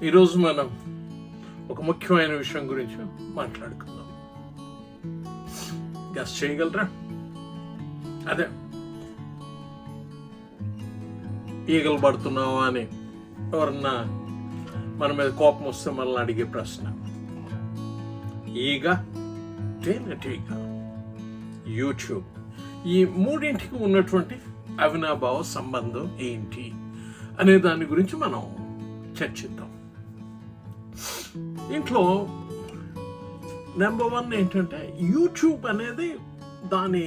ఈరోజు మనం ఒక ముఖ్యమైన విషయం గురించి మాట్లాడుకుందాం. గెస్ చేయగలరా? అదే ఈగలు పడుతున్నావా అని ఎవరన్నా మన మీద కోపం వస్తే మనల్ని అడిగే ప్రశ్న. ఈగ, తేనెటీగ, యూట్యూబ్, ఈ మూడింటికి ఉన్నటువంటి అవినాభావ సంబంధం ఏంటి అనే దాని గురించి మనం చర్చిద్దాం. ఇంట్లో నెంబర్ 1 ఏంటంటే, యూట్యూబ్ అనేది దాని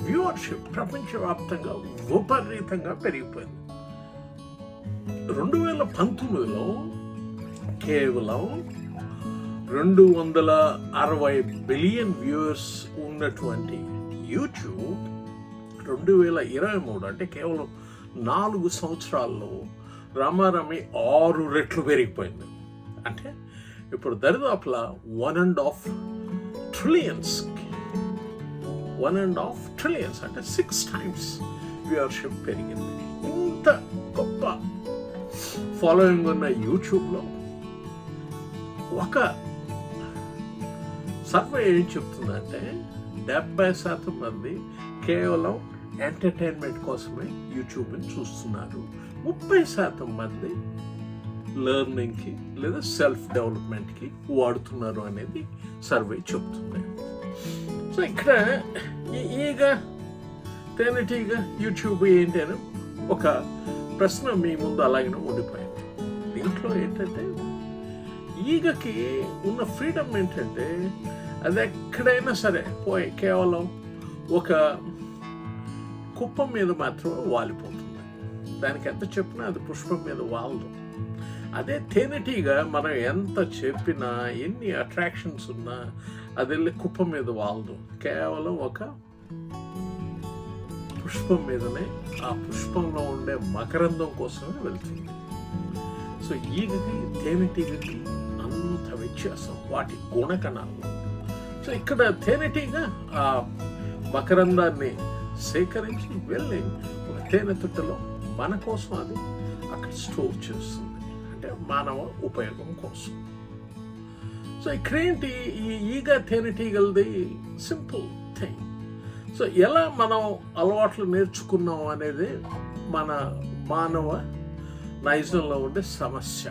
వ్యూవర్షిప్ ప్రపంచవ్యాప్తంగా విపరీతంగా పెరిగిపోయింది. 2019లో కేవలం 260 బిలియన్ వ్యూవర్స్ ఉన్నటువంటి యూట్యూబ్ 2023 అంటే కేవలం 4 సంవత్సరాల్లో రమారమి 6 రెట్లు పెరిగిపోయింది. అంటే ఇప్పుడు దరిదాపులా 1.5 ట్రిలియన్స్ అంటే 6 times వ్యూవర్షిప్ పెరిగింది. ఇంత గొప్ప ఫాలోయింగ్ ఉన్న యూట్యూబ్లో ఒక సర్వే ఏం చెప్తుందంటే 70% మంది కేవలం ఎంటర్టైన్మెంట్ కోసమే యూట్యూబ్ని చూస్తున్నారు, 30% మంది లెర్నింగ్కి లేదా సెల్ఫ్ డెవలప్మెంట్కి వాడుతున్నారు అనేది సర్వే చెప్తుంది. సో ఇక్కడ ఈగ, తేనెటీగ, యూట్యూబ్ ఏంటి అని ఒక ప్రశ్న మీ ముందు అలాగనే ఉండిపోయింది. దీంట్లో ఏంటంటే, ఈగకి ఉన్న ఫ్రీడమ్ ఏంటంటే అది ఎక్కడైనా సరే పోయి కేవలం ఒక కుప్పం మీద మాత్రమే వాలిపోతుంది. దానికి ఎంత చెప్పినా అది పుష్పం మీద వాలదు. అదే తేనెటీగ మనం ఎంత చెప్పినా, ఎన్ని అట్రాక్షన్స్ ఉన్నా అది వెళ్ళి కుప్పం మీద వాలదు. కేవలం ఒక పుష్పం మీదనే, ఆ పుష్పంలో ఉండే మకరందం కోసమే వెళ్తుంది. సో ఈగకి తేనెటీగకి అంత వ్యత్యాసం వాటి గుణకణాలు. సో ఇక్కడ తేనెటీగ ఆ మకరందాన్ని సేకరించి వెళ్ళి ఒక తేనె తుట్టలో మన కోసం అది అక్కడ స్టోర్ చేస్తుంది, అంటే మానవ ఉపయోగం కోసం. సో ఇక్కడేంటి, ఈ ఈగ తేనెటీగలది సింపుల్ థింగ్. సో ఎలా మనం అలవాట్లు నేర్చుకున్నాం అనేది మన మానవ నైజంలో ఉండే సమస్య.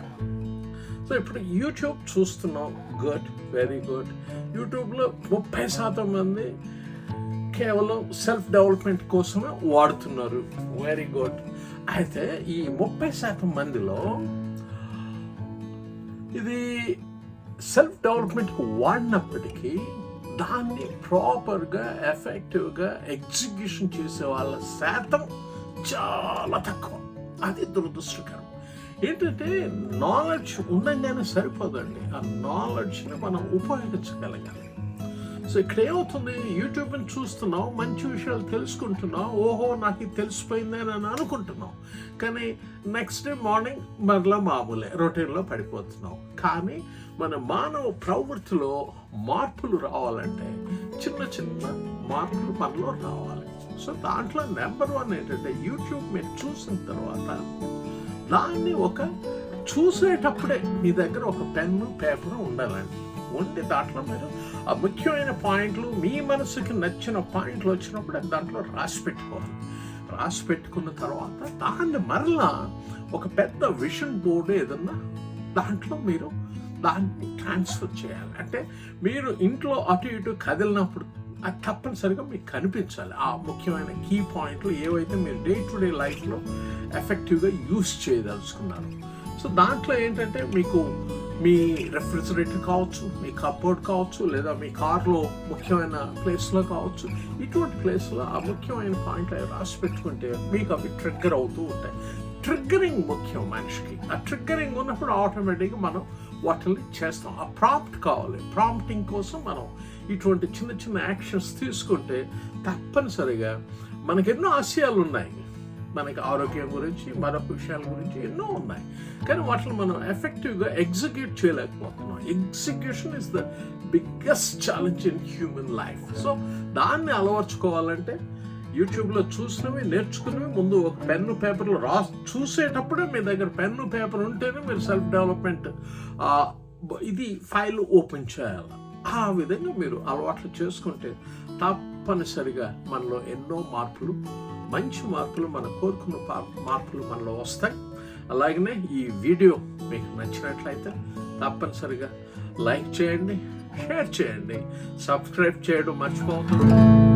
సో ఇప్పుడు యూట్యూబ్ చూస్తున్నాం, గుడ్, వెరీ గుడ్. యూట్యూబ్లో 30% మంది కేవలం సెల్ఫ్ డెవలప్మెంట్ కోసమే వాడుతున్నారు, వెరీ గుడ్. అయితే ఈ 30% మందిలో ఇది సెల్ఫ్ డెవలప్మెంట్కి వాడినప్పటికీ దాన్ని ప్రాపర్గా, ఎఫెక్టివ్గా ఎగ్జిక్యూషన్ చేసే వాళ్ళ శాతం చాలా తక్కువ. అది దురదృష్టకరం. ఏంటంటే నాలెడ్జ్ ఉండగానే సరిపోదండి, ఆ నాలెడ్జ్ని మనం ఉపయోగించగలగాలి. సో ఇక్కడ ఏమవుతుంది, యూట్యూబ్ని చూస్తున్నావు, మంచి విషయాలు తెలుసుకుంటున్నావు, ఓహో నాకు ఇది తెలిసిపోయింది అని అనుకుంటున్నావు, కానీ నెక్స్ట్ డే మార్నింగ్ మరలా మామూలే రొటీన్లో పడిపోతున్నావు. కానీ మన మానవ ప్రవృత్తిలో మార్పులు రావాలంటే చిన్న చిన్న మార్పులు మనలో రావాలి. సో దాంట్లో నెంబర్ 1 ఏంటంటే, యూట్యూబ్ మీరు చూసిన తర్వాత దాన్ని ఒక చూసేటప్పుడే మీ దగ్గర ఒక పెన్ను, పేపర్ ఉండాలండి. ఉండి దాంట్లో మీరు ఆ ముఖ్యమైన పాయింట్లు, మీ మనసుకి నచ్చిన పాయింట్లు వచ్చినప్పుడు దాంట్లో రాసి పెట్టుకోవాలి. రాసి పెట్టుకున్న తర్వాత దాన్ని మరలా ఒక పెద్ద విషన్ బోర్డు ఏదన్నా దాంట్లో మీరు దాన్ని ట్రాన్స్ఫర్ చేయాలి. అంటే మీరు ఇంట్లో అటు ఇటు కదిలినప్పుడు అది తప్పనిసరిగా మీకు కనిపించాలి. ఆ ముఖ్యమైన కీ పాయింట్లు ఏవైతే మీరు డే టు డే లైఫ్లో ఎఫెక్టివ్గా యూస్ చేయదలుచుకున్నారు. సో దాంట్లో ఏంటంటే, మీకు మీ రెఫ్రిజిరేటర్ కావచ్చు, మీ కప్బోర్డ్ కావచ్చు, లేదా మీ కార్లో ముఖ్యమైన ప్లేస్లో కావచ్చు, ఇటువంటి ప్లేస్లో ఆ ముఖ్యమైన పాయింట్లు అవి రాసి పెట్టుకుంటే మీకు అవి ట్రిగ్గర్ అవుతూ ఉంటాయి. ట్రిగ్గరింగ్ ముఖ్యం మనిషికి. ఆ ట్రిగ్గరింగ్ ఉన్నప్పుడు ఆటోమేటిక్గా మనం వాటిని చేస్తాం. ఆ ప్రాంప్ట్ కావాలి. ప్రాంప్టింగ్ కోసం మనం ఇటువంటి చిన్న చిన్న యాక్షన్స్ తీసుకుంటే తప్పనిసరిగా మనకి ఎన్నో ఆశయాలు ఉన్నాయి, మనకి ఆరోగ్యం గురించి, మరొక విషయాల గురించి ఎన్నో ఉన్నాయి, కానీ వాటిని మనం ఎఫెక్టివ్గా ఎగ్జిక్యూట్ చేయలేకపోతున్నాం. Execution is the biggest challenge in human life. So దాన్ని అలవర్చుకోవాలంటే యూట్యూబ్లో చూసినవి నేర్చుకున్నవి ముందు ఒక పెన్ను పేపర్లో చూసేటప్పుడే మీ దగ్గర పెన్ను పేపర్ ఉంటేనే మీరు సెల్ఫ్ డెవలప్మెంట్ ఇది ఫైల్ ఓపెన్ చేయాలి. ఆ విధంగా మీరు అలవాట్లు చేసుకుంటే తప్పనిసరిగా మనలో ఎన్నో మార్పులు, మంచి మార్పులు, మన కోరుకున్న మార్పులు మనలో వస్తాయి. అలాగనే ఈ వీడియో మీకు నచ్చినట్లయితే తప్పనిసరిగా లైక్ చేయండి, షేర్ చేయండి, సబ్స్క్రైబ్ చేయడం మర్చిపోకండి.